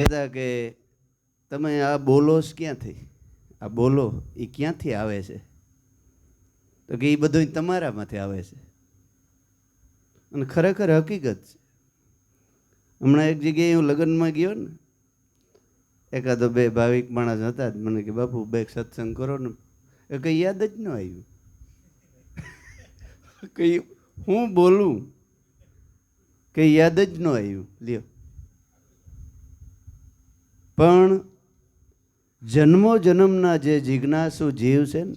કહેતા કે તમે આ બોલો ક્યાંથી, આ બોલો એ ક્યાંથી આવે છે? તો કે એ બધું તમારામાંથી આવે છે. અને ખરેખર હકીકત છે. હમણાં એક જગ્યાએ હું લગ્નમાં ગયો ને, એકાદો બે ભાવિક માણસ હતા, મને કે બાપુ બે સત્સંગ કરો ને. એ કંઈ યાદ જ ન આવ્યું. કંઈ હું બોલું કંઈ યાદ જ ન આવ્યું. લ્યો, પણ જન્મો જન્મના જે જિજ્ઞાસુ જીવ છે ને,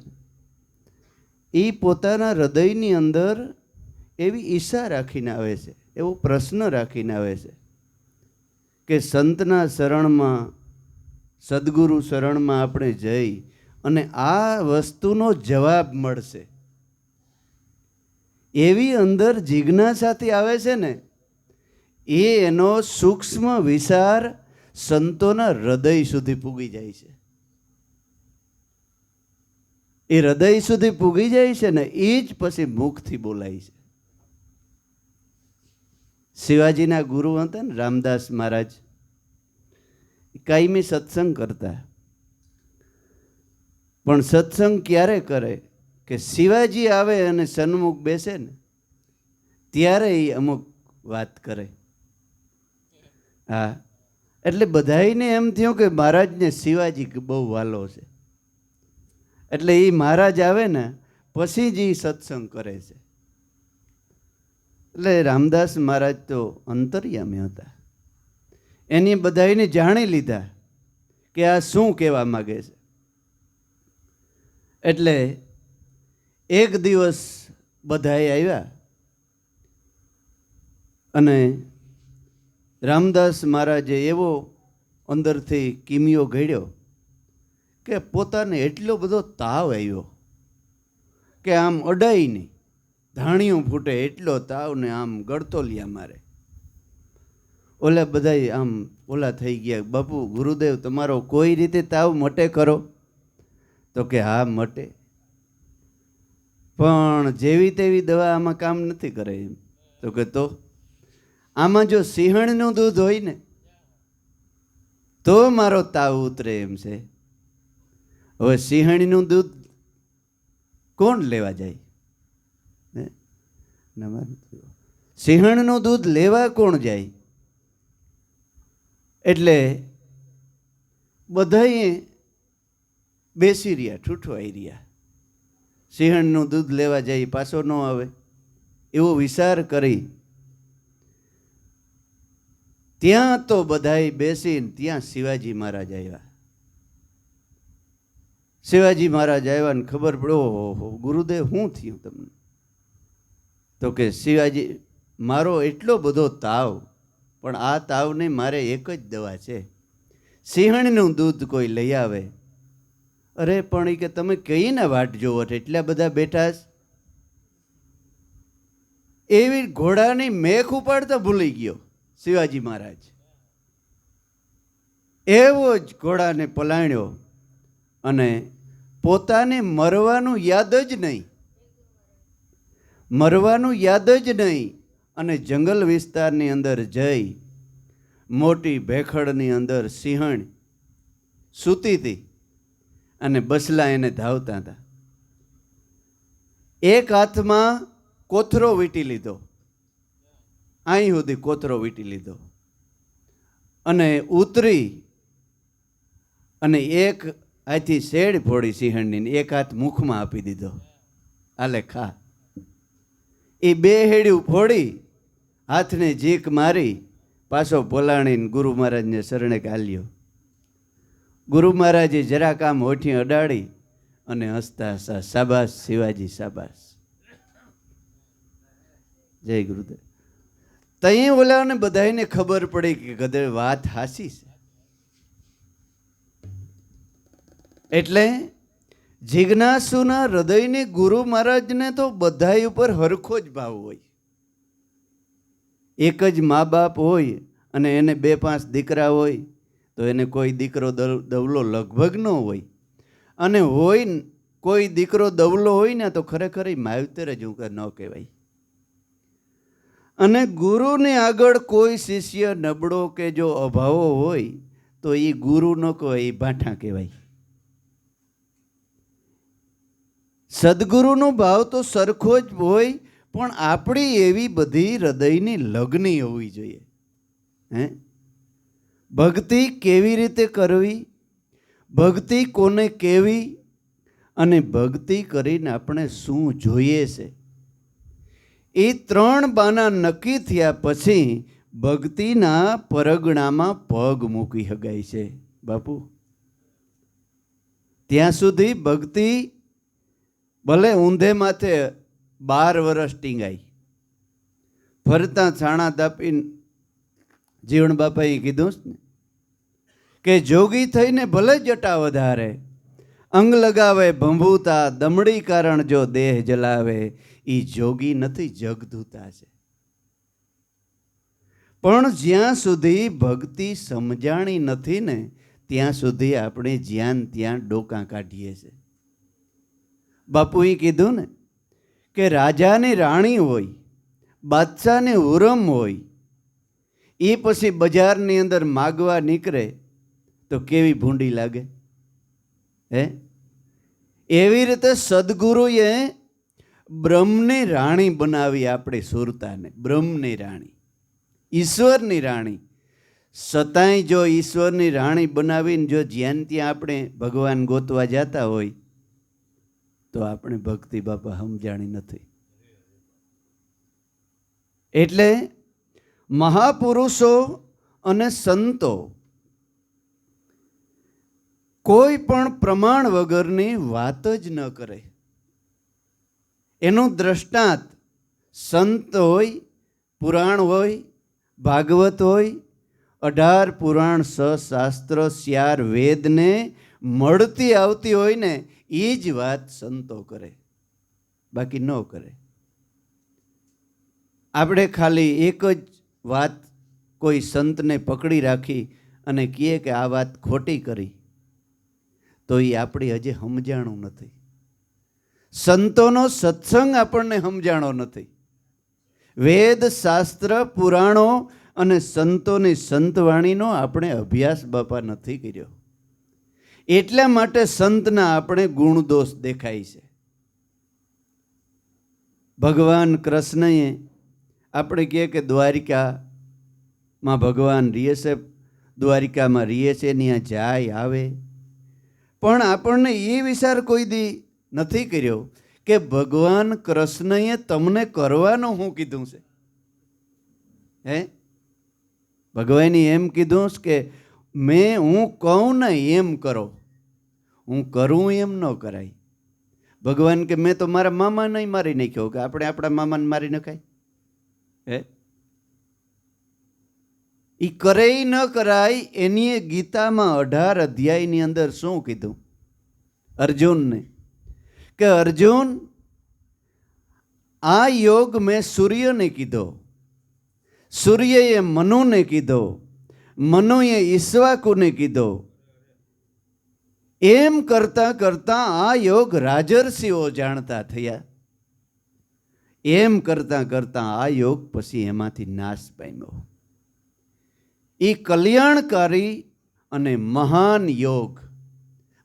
એ પોતાના હૃદયની અંદર એવી ઈચ્છા રાખીને આવે છે, એવો પ્રશ્ન રાખીને આવે છે કે સંતના શરણમાં, સદગુરુ શરણમાં આપણે જઈ અને આ વસ્તુનો જવાબ મળશે. એવી અંદર જિજ્ઞાસાથી આવે છે ને, એનો સૂક્ષ્મ વિચાર સંતોના હૃદય સુધી પૂગી જાય છે. એ હૃદય સુધી પૂગી જાય છે ને, એ જ પછી મુખથી બોલાય છે. શિવાજીના ગુરુ હતા ને રામદાસ મહારાજ, કાયમી સત્સંગ કરતા. પણ સત્સંગ ક્યારે કરે કે શિવાજી આવે અને સન્મુખ બેસે ને ત્યારે એ અમુક વાત કરે. હા, એટલે બધાઈને એમ થયું કે મહારાજને શિવાજી બહુ વાલો છે, એટલે એ મહારાજ આવે ને પછી જ એ સત્સંગ કરે છે. એટલે રામદાસ મહારાજ તો અંતર્યામી હતા. એની બધાઈને જાણી લીધા કે આ શું કહેવા માગે છે. એટલે એક દિવસ બધાએ આવ્યા અને રામદાસ મહારાજે એવો અંદરથી કિમિયો ઘડ્યો કે પોતાને એટલો બધો તાવ આવ્યો કે આમ અડાય નહીં, ધાણીઓ ફૂટે એટલો તાવ ને આમ ગળતોલિયા મારે. ઓલા બધાય આમ ઓલા થઈ ગયા, બાપુ ગુરુદેવ તમારો કોઈ રીતે તાવ મટે કરો? તો કે હા મટે, પણ જેવી તેવી દવા આમાં કામ નથી કરે. એમ તો કે તો આમાં જો સિંહણનું દૂધ હોય ને તો મારો તાવ ઉતરે એમ છે. હવે સિંહણનું દૂધ કોણ લેવા જાય? સિંહણનું દૂધ લેવા કોણ જાય? એટલે બધાએ બેસી રહ્યા, ઠૂઠવાઈ રહ્યા. સિંહણનું દૂધ લેવા જાય પાછો ન આવે એવો વિચાર કરી ત્યાં તો બધાએ બેસીને ત્યાં શિવાજી મહારાજ આવ્યા. શિવાજી મહારાજ આવ્યા ને ખબર પડો, ઓહો ગુરુદેવ શું થયું તમને? તો કે શિવાજી, મારો એટલો બધો તાવ, પણ આ તાવને મારે એક જ દવા છે, સિંહણનું દૂધ કોઈ લઈ આવે. અરે પણ એ કે તમે કઈને વાટ જોવો છો, એટલા બધા બેઠા છે? એવી ઘોડાની મેખ ઉપાડતા ભૂલી ગયો શિવાજી મહારાજ. એવો જ ઘોડાને પલાણ્યો અને પોતાને મરવાનું યાદ જ નહીં, મરવાનું યાદ જ નહીં, અને જંગલ વિસ્તારની અંદર જઈ મોટી ભેખડની અંદર સિંહણ સૂતી હતી અને બસલા એને ધાવતા હતા. એક હાથમાં કોથરો વીંટી લીધો, અહીં સુધી કોથરો વીંટી લીધો અને ઉતરી અને એક હાથથી શેડ ફોડી સિંહણની, એક હાથ મુખમાં આપી દીધો, આલે ખા. એ બે હેડ્યું ફોડી હાથને જીક મારી પાછો પોલાણીને ગુરુ મહારાજને શરણે ઘાલ્યો. ગુરુ મહારાજે જરાક આમ હોઠી અડાડી અને હસતા હસતા, શાબાશ શિવાજી શાબાશ, જય ગુરુદેવ. તઈ ઓલાને બધાને ખબર પડી કે ગધે વાત હાસી છે. એટલે જિજ્ઞાસુના હૃદયને ગુરુ મહારાજને તો બધા ઉપર હરખો જ ભાવ હોય. એક જ મા બાપ હોય અને એને 2-5 દીકરા હોય તો એને કોઈ દીકરો દવલો લગભગ ન હોય, અને હોય કોઈ દીકરો દવલો હોય ને તો ખરેખર માવતર જ ન કહેવાય. અને ગુરુને આગળ કોઈ શિષ્ય નબળો કે જો અભાવો હોય તો એ ગુરુ ન કહેવાય, એ ભાઠા કહેવાય. સદગુરુનો ભાવ તો સરખો જ હોય, પણ આપણી એવી બધી હૃદયની લગ્ની હોવી જોઈએ. હે, ભક્તિ કેવી રીતે કરવી, ભક્તિ કોને કેવી, અને ભક્તિ કરીને આપણે શું જોઈએ છે, એ ત્રણ બાના નક્કી થયા પછી ભક્તિના પરગણામાં પગ મૂકી શકાય છે. બાપુ, ત્યાં સુધી ભક્તિ ભલે ઊંધે માથે 12 વર્ષ ટીંગાઈ, ફરતા છાણા દાપીને જીવણ બાપાએ કીધું ને કે જોગી થઈને ભલે જટા વધારે, અંગ લગાવે ભંભૂતા, દમડી કારણ જો દેહ જલાવે, એ જોગી નથી જગધૂતા છે. પણ જ્યાં સુધી ભક્તિ સમજાણી નથી ને ત્યાં સુધી આપણે જ્યાં ત્યાં ડોકા કાઢીએ છીએ. બાપુએ કીધું ને કે રાજાની રાણી હોય, બાદશાહની હુરમ હોય, એ પછી બજારની અંદર માગવા નીકળે તો કેવી ભૂંડી લાગે. હે, એવી રીતે સદગુરુએ બ્રહ્મની રાણી બનાવી આપણે સુરતાને, બ્રહ્મની રાણી, ઈશ્વરની રાણી. છતાંય જો ઈશ્વરની રાણી બનાવીને જો જ્યાં ત્યાં આપણે ભગવાન ગોતવા જતા હોય તો આપણે ભક્તિ બાપા સમજાણી નથી. એટલે મહાપુરુષો અને સંતો કોઈ પણ પ્રમાણ વગરની વાત જ ન કરે. એનું દ્રષ્ટાંત સંત હોય, પુરાણ હોય, ભાગવત હોય, 18 પુરાણ, શાસ્ત્ર, 4 વેદને મળતી આવતી હોય ને એ જ વાત સંતો કરે, બાકી ન કરે. આપણે ખાલી એક જ વાત કોઈ સંતને પકડી રાખી અને કહીએ કે આ વાત ખોટી કરી તો એ આપણી હજી સમજાણું નથી. સંતોનો સત્સંગ આપણને સમજાણો નથી. વેદ, શાસ્ત્ર, પુરાણો અને સંતોની સંતવાણીનો આપણે અભ્યાસ બાપા નથી કર્યો. એટલા માટે સંતના આપણે ગુણ દોષ દેખાય છે. ભગવાન કૃષ્ણએ આપણે કહીએ કે દ્વારિકામાં ભગવાન રહીએ છે, દ્વારિકામાં રહીએ છે, ત્યાં જાય આવે, પણ આપણને એ વિચાર કોઈ દી નથી કર્યો કે ભગવાન કૃષ્ણએ તમને કરવાનું શું કીધું છે. હે, ભગવાને એમ કીધું કે હું કહું ને એમ કરો, હું કરું એમ ન કરાય. ભગવાન કે મેં તો મારા મામા નહીં મારી નાખ્યો, કે આપણે આપણા મામાને મારી નખાય. હે, એ કરે ન કરાય. એની ગીતામાં 18 અધ્યાયની અંદર શું કીધું અર્જુનને કે અર્જુન, આ યોગ મેં સૂર્યને કીધો, સૂર્યએ મનુને કીધો, મનુએ ઈશ્વાકુને કીધો. એમ કરતા કરતા આ યોગ રાજર્ષિઓ જાણતા થયા. એમ કરતા કરતા આ યોગ પછી એમાંથી નાશ પામ્યો. એ કલ્યાણકારી અને મહાન યોગ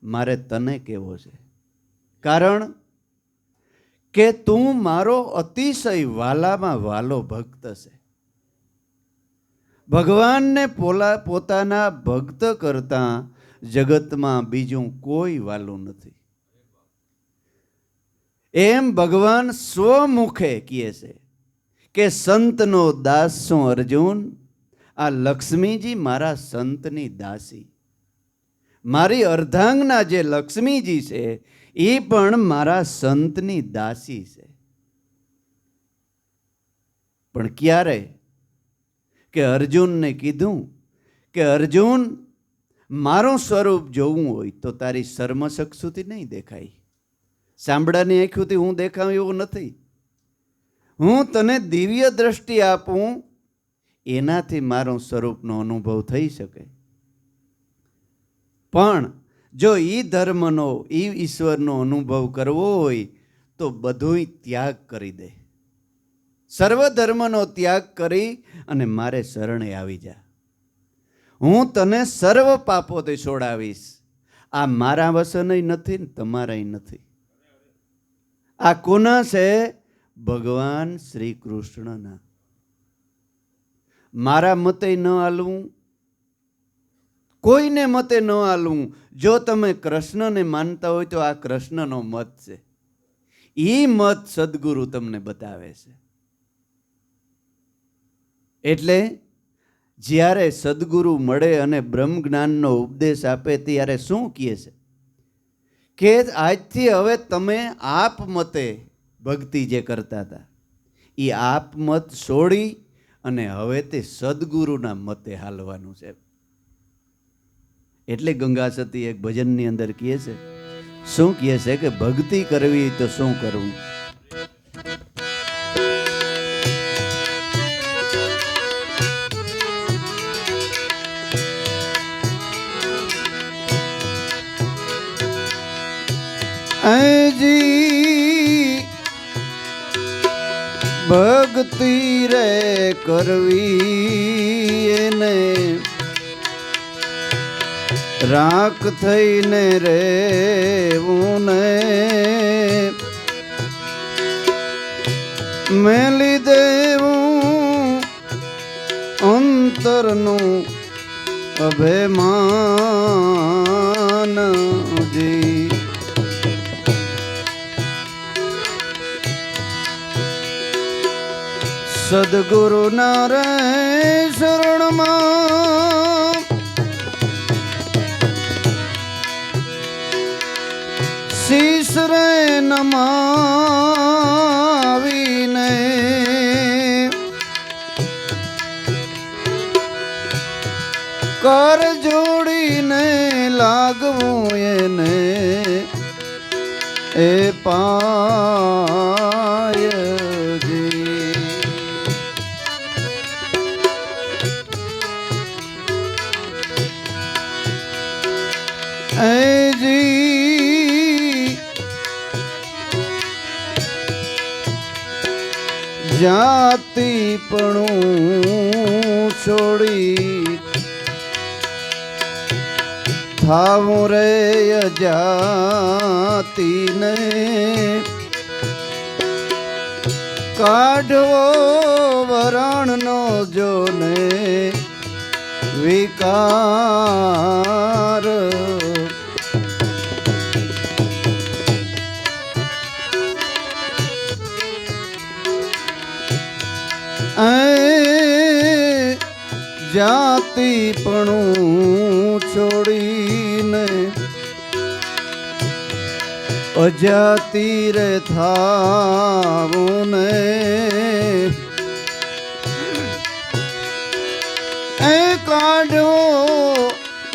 મારે તને કહેવો છે, કારણ કે તું મારો અતિશય વાલામાં વાલો ભક્ત છે. ભગવાનને પોતાના ભક્ત કરતા જગતમાં બીજું કોઈ વાલું નથી. એમ ભગવાન સ્વમુખે કહે છે કે સંતનો દાસ છું અર્જુન, આ લક્ષ્મીજી મારા સંતની દાસી. મારી અર્ધાંગના જે લક્ષ્મીજી છે એ પણ મારા સંતની દાસી છે. પણ ક્યારે કે અર્જુનને કીધું કે અર્જુન, મારું સ્વરૂપ જોવું હોય તો તારી સર્મચક્ષુથી નહીં દેખાય, સાંભળાની આંખોથી હું દેખાઉં એવું નથી. હું તને દિવ્ય દ્રષ્ટિ આપું એનાથી મારું સ્વરૂપનો અનુભવ થઈ શકે. પણ જો એ ધર્મનો, એ ઈશ્વરનો અનુભવ કરવો હોય તો બધુંય ત્યાગ કરી દે, સર્વ ધર્મનો ત્યાગ કરી અને મારે શરણે આવી જા. હું તને સર્વ પાપોથી છોડાવીશ. આ મારા વસનય નથી ને તમારાય નથી. આ કોના છે? ભગવાન શ્રી કૃષ્ણના. મારા મતે ન હાલવું, કોઈને મતે ન હાલવું. જો તમે કૃષ્ણને માનતા હોય તો આ કૃષ્ણનો મત છે. એ મત સદગુરુ તમને બતાવે છે. એટલે જ્યારે સદગુરુ મળે અને બ્રહ્મ જ્ઞાનનો ઉપદેશ આપે ત્યારે શું કહે છે કે આજથી હવે તમે આપ મતે ભક્તિ જે કરતા હતા એ આપ મત છોડી અને હવે તે સદગુરુના મતે હાલવાનું છે. એટલે ગંગા સતી એક ભજનની અંદર કહે છે, શું કહે છે કે ભક્તિ કરવી તો શું કરવું. જી ભક્તિ રે કરવી એને રાખ થઈને રેવું ને મેલી દેવું અંતરનું અભિમાન જી. સદગુરુ ના રે શરણમાં શીશ રે નમાવીને કર જોડીને લાગવું એને એ પાય. જાતિ પણ છોડી થાવું રે જાતિને કાઢવો વરણનો જોને વિકાર. જાતિ પણ છોડીને અજાતિ રે થાવું ને એ કાઢો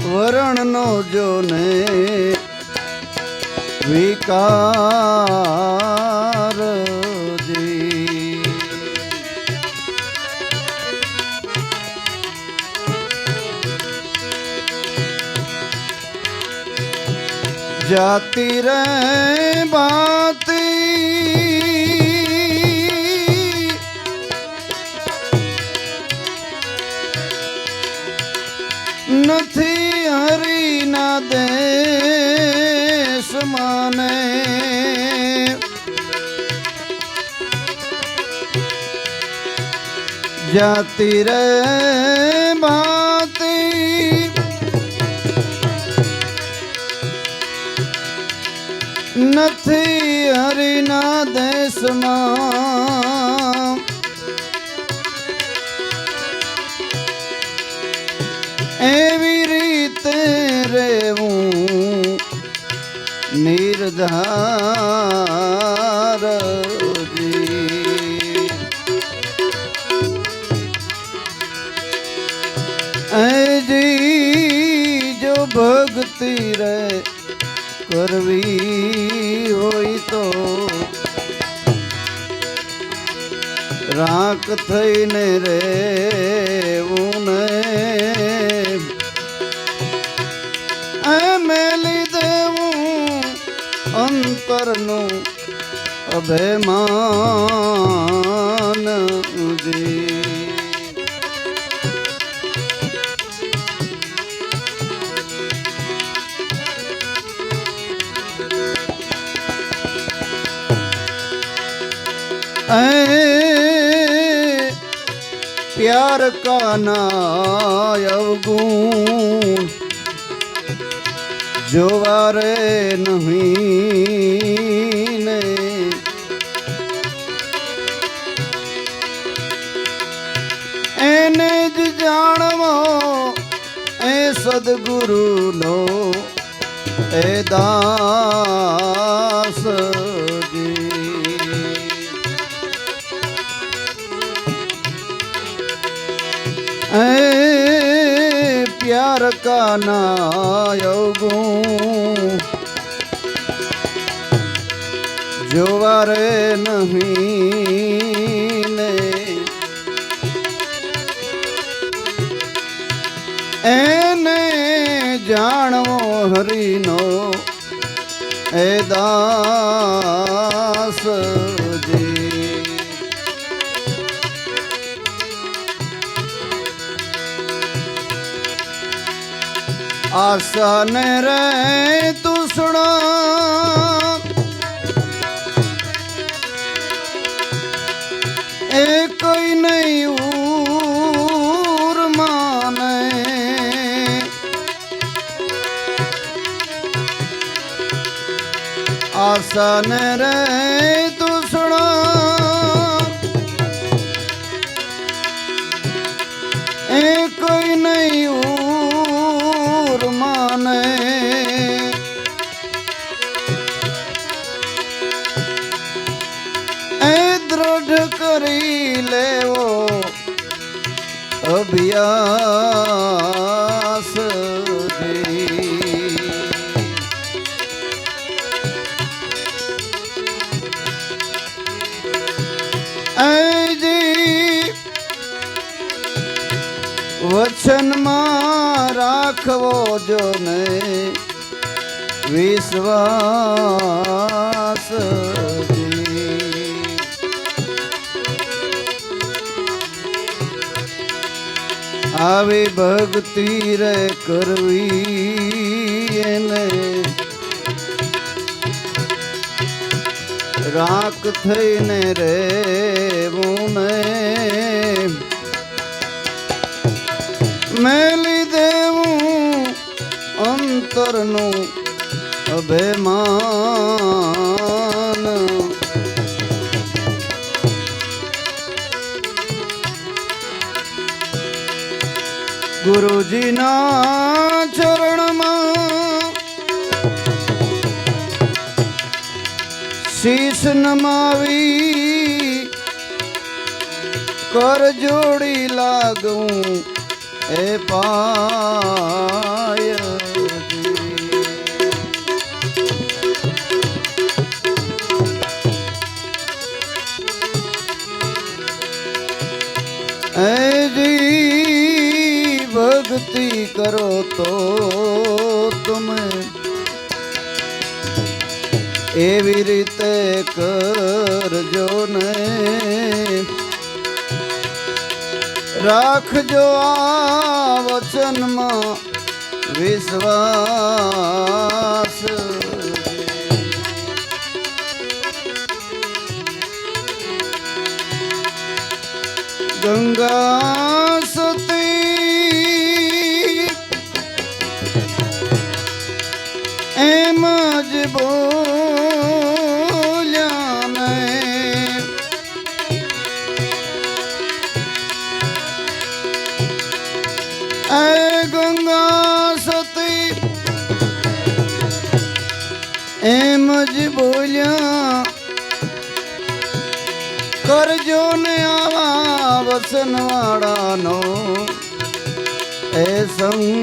વરણનો જોને વિકાર. જાતિ રે બાતી નથી હરિના દેશ માને જાતિ રે બાતી નથી હરિના દેશમાં એવી રીતે રેવું નિર્ધાર. જી જો ભક્તિ રે કરવી હોય તો રાખ થઈને રેવું ને મેલી દેવું અંતરનું અભિમાન. ऐ प्यार का नाय अवगुण जोवारे नहीं ने એને જ જાણવો એ સદગુરુ નો એ દાસજી એ प्यार का नायगुण जोवारे नहीं ने एने जाणवो हरिनो ए दास जी आशा न रहे तू सुना एक कोई नहीं और माने आशा न रहे तू सुना एक कोई नहीं माने ए दृढ़ करी लेवो अभ्यास जी ऐ जी वचन में राखवो जो ने विश्वास जी आवी भक्ति रे करवी ने राख थईने रेवू ने मेली देवूं अंतरनु अभिमान गुरुजी ना चरण में शीश नमावी कर जोड़ी लागूं ए पाय ऐ जी भक्ति करो तो तुम एवी रीते करजो ने राख जो आ वचन में विश्वास गंगा सती एम ज बोल्या ने ऐ गंगा सती एम ज बोल्या करजो ने आवा वसन वाड़ा नो ए संग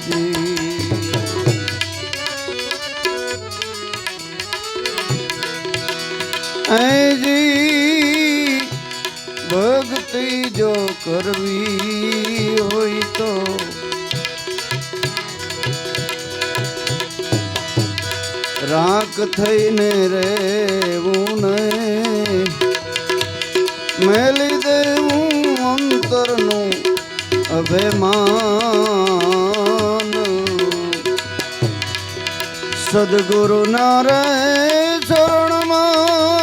जी ऐ जी भक्ति जो करवी होई तो राख थईने रेवूं ने मेली देवूं अंतरनु अभिमान सदगुरु नारे चरण में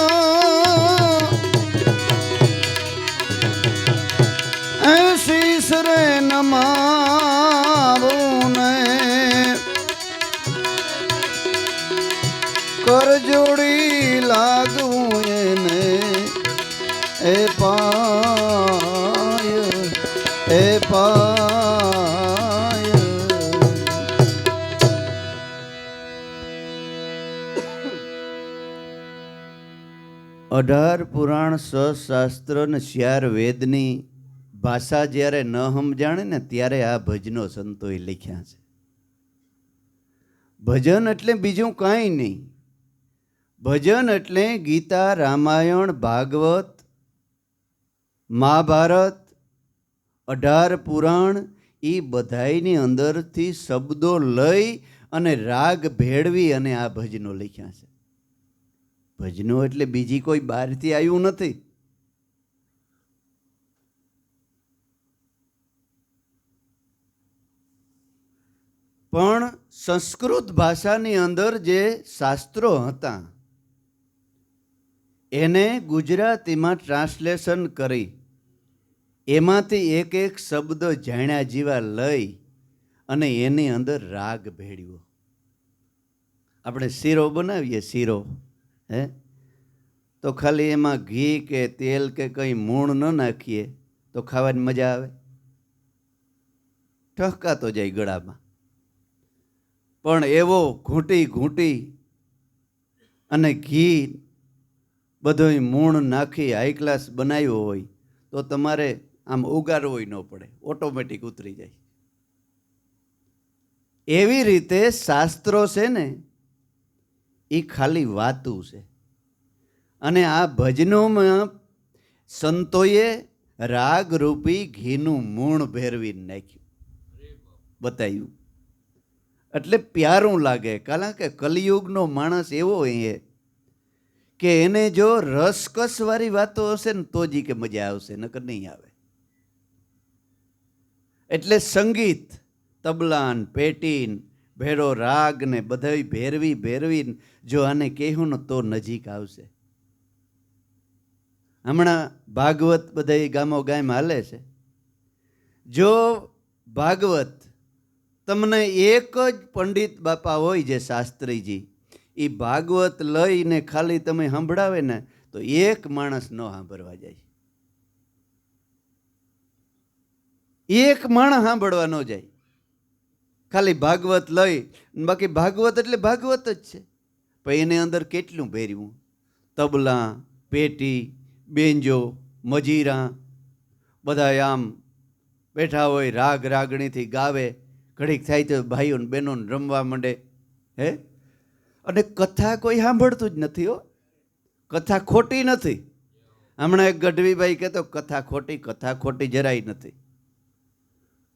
કર જોડી લાગવું એને એ પાય એ પાય. અઢાર પુરાણ શાસ્ત્ર ને 4 વેદની ભાષા જ્યારે ન સમજાણે ને ત્યારે આ ભજનો સંતોએ લખ્યા છે. ભજન એટલે બીજું કાંઈ નહીં. ભજન એટલે ગીતા, રામાયણ, ભાગવત, મહાભારત, 18 પુરાણ એ બધાયની અંદરથી શબ્દો લઈ અને રાગ ભેળવી અને આ ભજનો લખ્યા છે. ભજનો એટલે બીજી કોઈ બહારથી આવ્યું નથી. પણ સંસ્કૃત ભાષાની અંદર જે શાસ્ત્રો હતા એને ગુજરાતીમાં ટ્રાન્સલેશન કરી એમાંથી એક એક શબ્દ જાણ્યા જેવા લઈ અને એની અંદર રાગ ભેળ્યો. આપણે શીરો બનાવીએ, શીરો તો ખાલી એમાં ઘી કે તેલ કે કંઈ મૂણ ન નાખીએ તો ખાવાની મજા આવે? ઠહકાતો જાય ગળામાં. પણ એવો ઘૂંટી ઘૂંટી અને ઘી બધોય મૂણ નાખી હાઈ ક્લાસ બનાવ્યો હોય તો તમારે આમ ઉગારવો ન પડે, ઓટોમેટિક ઉતરી જાય. એવી રીતે શાસ્ત્રો છે ને એ ખાલી વાતું છે. અને આ ભજનોમાં સંતોએ રાગરૂપી ઘીનું મૂણ ભેરવી નાખ્યું, બતાવ્યું. એટલે પ્યારું લાગે. કારણ કે કલિયુગનો માણસ એવો એ કે એને જો રસકસવાળી વાતો હશે ને તો જ કે મજા આવશે, નકર નહીં આવે. એટલે સંગીત, તબલાન, પેટીન, ભેરો રાગ ને બધા ભેરવી ભેરવી જો આને કહેવું ને તો નજીક આવશે. હમણાં ભાગવત બધા ગામો ગામ હાલે છે. જો ભાગવત તમને એક જ પંડિત બાપા હોય જે શાસ્ત્રીજી, એ ભાગવત લઈને ખાલી તમે સાંભળાવે ને તો એક માણસ ન સાંભળવા જાય, એક માણસ સાંભળવા ન જાય. ખાલી ભાગવત લઈ, બાકી ભાગવત એટલે ભાગવત જ છે. પણ એની અંદર કેટલું ભેર્યું, તબલા, પેટી, બેંજો, મજીરા બધા આમ બેઠા હોય, રાગ રાગણીથી ગાવે. ઘડીક થાય તો ભાઈઓ ને બહેનો રમવા માંડે. અને કથા કોઈ સાંભળતું જ નથી. હો, કથા ખોટી નથી. હમણાં એક ગઢવીભાઈ કહેતો કથા ખોટી જરાય નથી.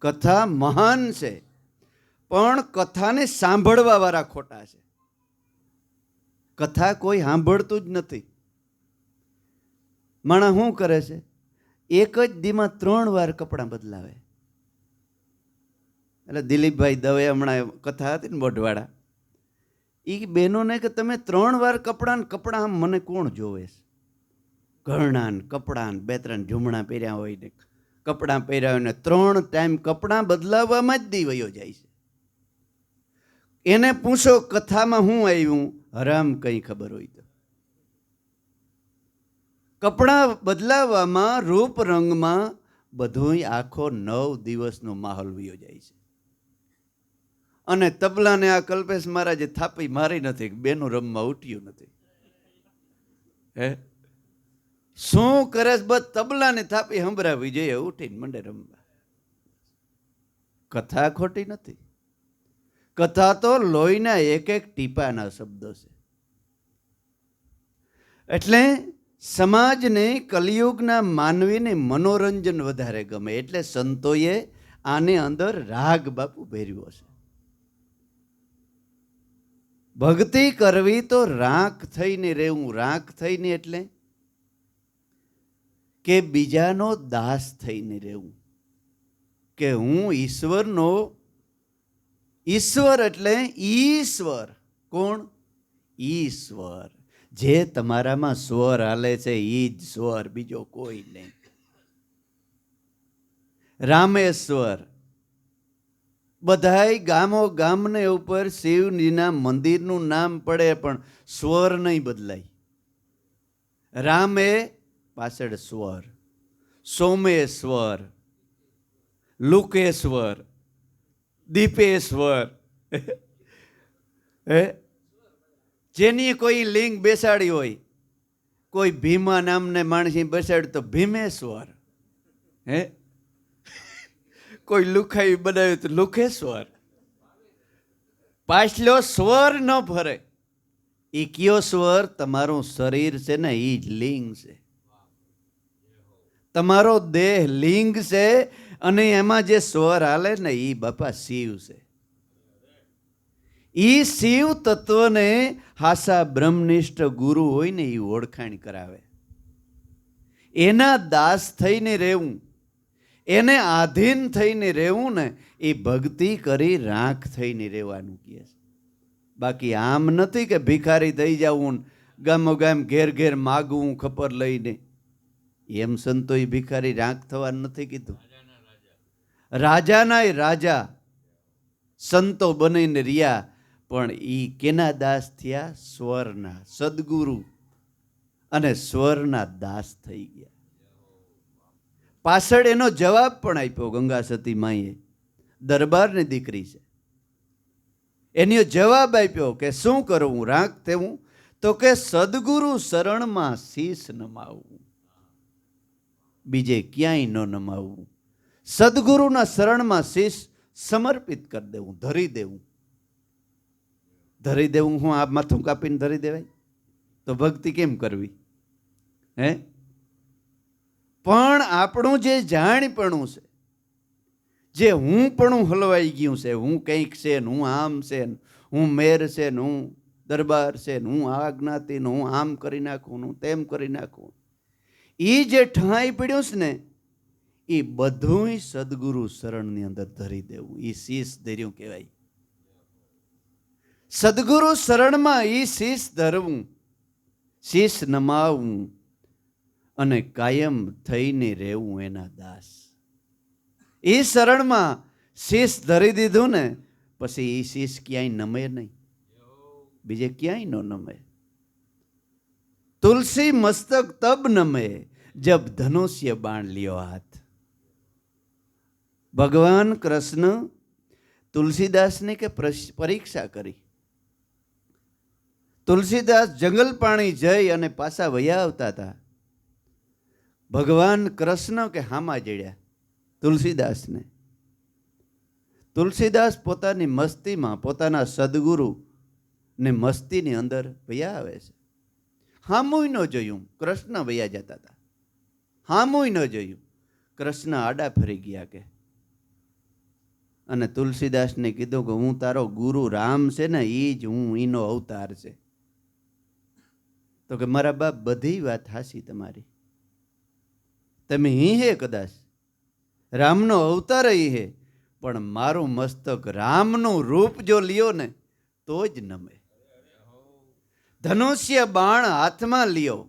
કથા મહાન છે, પણ કથાને સાંભળવા વાળા ખોટા છે. કથા કોઈ સાંભળતું જ નથી. માણસ શું કરે છે, એક જ દીમાં 3 વાર કપડાં બદલાવે. એટલે દિલીપભાઈ દવે હમણાં કથા હતી ને બોઢવાડા, એ બહેનોને કે તમે 3 વાર કપડાં મને કોણ જોવે છે? ઘરણાં કપડાં, 2-3 ઝૂમણા પહેર્યા હોય ને કપડાં પહેર્યા હોય ને 3 ટાઈમ કપડાં બદલાવવામાં જ દી વયો જાય છે. એને પૂછો કથામાં શું આવ્યું, હરામ કંઈ ખબર હોય તો. કપડાં બદલાવવામાં, રૂપ રંગમાં બધુંય આખો 9 દિવસનો માહોલ વયો જાય છે. અને તબલાને આ કલ્પેશ મહારાજે થાપી મારી નથી, બેનું રમવા ઉઠ્યું નથી. શું કરે? બસ તબલાને થાપી સંભળાવી જોઈએ, ઉઠીને મંડે રમવા. કથા ખોટી નથી. કથા તો લોહીના એક એક ટીપાના શબ્દો છે. એટલે સમાજને, કલિયુગના માનવીને મનોરંજન વધારે ગમે. એટલે સંતોએ આને અંદર રાગ બાપુ ભેર્યો છે. ભક્તિ કરવી તો રાખ થઈને રહેવું. રાખ થઈને એટલે કે બીજાનો દાસ થઈને રહેવું. કે હું ઈશ્વરનો, ઈશ્વર એટલે ઈશ્વર. કોણ? ઈશ્વર. જે તમારામાં સ્વર હાલે છે એ જ સ્વર, બીજો કોઈ નહીં. રામેશ્વર, બધાય ગામો ગામને ઉપર શિવજીના મંદિરનું નામ પડે પણ સ્વર નહીં બદલાય. રામે પાછળ સ્વર, સોમેશ્વર, લુકેશ્વર, દીપેશ્વર, જેની કોઈ લિંગ બેસાડી હોય, કોઈ ભીમા નામને માણસી બેસાડ્યું તો ભીમેશ્વર, કોઈ લુખાઈ બનાવ્યું તો લુખેશ્વર. પાછલો સ્વર ન ફરે. એ કયો સ્વર? તમારું શરીર છે ને એ જ લિંગ છે. તમારો દેહ લિંગ છે અને એમાં જે સ્વર હાલે ને એ બાપા શિવ છે. ઈ શિવ તત્વને હાસા બ્રહ્મનિષ્ઠ ગુરુ હોય ને એ ઓળખાણ કરાવે. એના દાસ થઈને રહેવું, એને આધીન થઈને રહેવું ને એ ભક્તિ કરી રાખ થઈને રહેવાનું કહે છે. બાકી આમ નથી કે ભિખારી થઈ જવું, ગામો ગામ ઘેર ઘેર માગવું ખબર લઈને. એમ સંતોએ ભિખારી રાખ થવાનું નથી કીધું. રાજાના રાજા સંતો બનીને રહ્યા, પણ એ કેના દાસ થયા? સ્વરના. સદગુરુ અને સ્વરના દાસ થઈ ગયા. પાછળ એનો જવાબ પણ આપ્યો ગંગા સતી માએ. દરબારની દીકરી છે, એનો જવાબ આપ્યો કે શું કરવું રાખ થવું? તો કે સદગુરુ શરણમાં શીશ નમાવવું, બીજે ક્યાંય ન નમાવવું. સદગુરુના શરણમાં શીશ સમર્પિત કરી દેવું, ધરી દેવું. ધરી દેવું હું આ માથું કાપીને ધરી દેવાય? તો ભક્તિ કેમ કરવી? પણ આપણું જે જાણપણું છે, જે હું પણ હલવાઈ ગયું છે, હું કંઈક છે ને હું આમ છે ને હું મેર છે ને હું દરબાર છે ને હું આ જ્ઞાતિ ને હું આમ કરી નાખું હું તેમ કરી નાખું, એ જે ઠાઈ પડ્યું છે ને એ બધું સદગુરુ શરણની અંદર ધરી દેવું. એ શીશ ધર્યું કહેવાય. સદગુરુ શરણમાં એ શીશ ધરવું, શીશ નમાવવું અને કાયમ થઈને રહેવું એના દાસ. એ શરણમાં શીશ ધરી દીધું ને પછી એ શીશ ક્યાંય નમે નહીં, બીજે ક્યાંય ન નમે. તુલસી મસ્તક તબ નમે જબ ધનુષ્ય બાણ લ્યો હાથ. ભગવાન કૃષ્ણ તુલસીદાસની કે પરીક્ષા કરી. તુલસીદાસ જંગલ પાણી જઈ અને પાછા વયા આવતા હતા. ભગવાન કૃષ્ણ કે હામા જડ્યા તુલસીદાસને. તુલસીદાસ પોતાની મસ્તીમાં પોતાના સદગુરુ ને મસ્તીની અંદર વયા આવે છે. હામુય ન જોયું, કૃષ્ણ વયા જતા હતા. હામુય ન જોયું, કૃષ્ણ આડા ફરી ગયા કે. અને તુલસીદાસને કીધું કે હું તારો ગુરુ રામ છે ને એ જ હું, એનો અવતાર છે. તો કે મારા બાપ બધી વાત હાસી તમારી, તમે હી હે કદાચ રામનો અવતાર હે, પણ મારું મસ્તક રામનું રૂપ જો લ્યો ને તો જ નમે. ધનુષ્ય બાણ હાથમાં લ્યો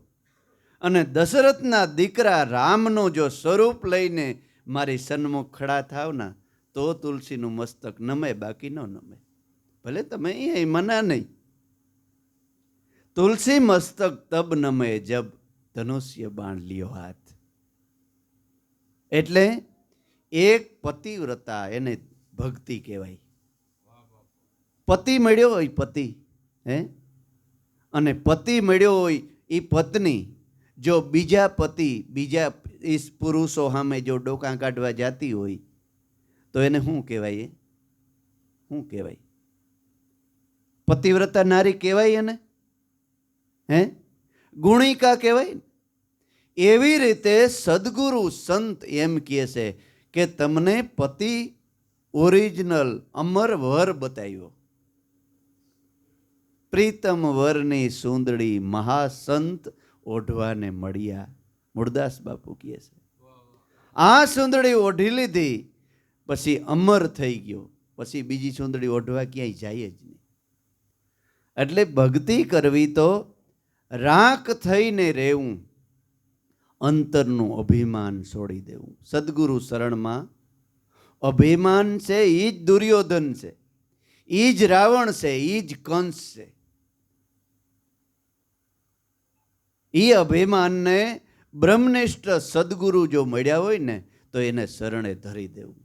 અને દશરથના દીકરા રામનું જો સ્વરૂપ લઈને મારી સન્મુખ ખડા થાવ ના તો તુલસીનું મસ્તક નમે, બાકી ન નમે. ભલે તમે એ મના નહીં. તુલસી મસ્તક તબ નમે જબ ધનુષ્ય બાણ લ્યો હાથ. એટલે એક પતિવ્રતા, એને ભક્તિ કહેવાય. પતિ મળ્યો હોય પતિ, અને પતિ મળ્યો હોય એ પત્ની જો બીજા પતિ બીજા પુરુષો સામે જો ડોકા કાઢવા જાતી હોય તો એને શું કહેવાય? શું કહેવાય? પતિવ્રતા નારી કહેવાય એને? ગુણિકા કહેવાય. એવી રીતે સદગુરુ સંત એમ કહે છે કે તમને પતિ ઓરિજિનલ અમર વર બતાવ્યો. પ્રીતમ વરની સુંદડી મહાસંત ઓઢવાને મળ્યા. મૂળદાસ બાપુ કહે છે આ સુંદડી ઓઢી લીધી પછી અમર થઈ ગયો, પછી બીજી સુંદડી ઓઢવા ક્યાંય જાય જ નહીં. એટલે ભક્તિ કરવી તો રાખ થઈને રહેવું, અંતરનું અભિમાન છોડી દેવું, સદગુરુ શરણમાં અભિમાન છે એ જ દુર્યોધન છે, એ જ રાવણ છે, એ જ કંસ છે. એ અભિમાનને બ્રહ્મનિષ્ઠ સદગુરુ જો મળ્યા હોય ને તો એને શરણે ધરી દેવું.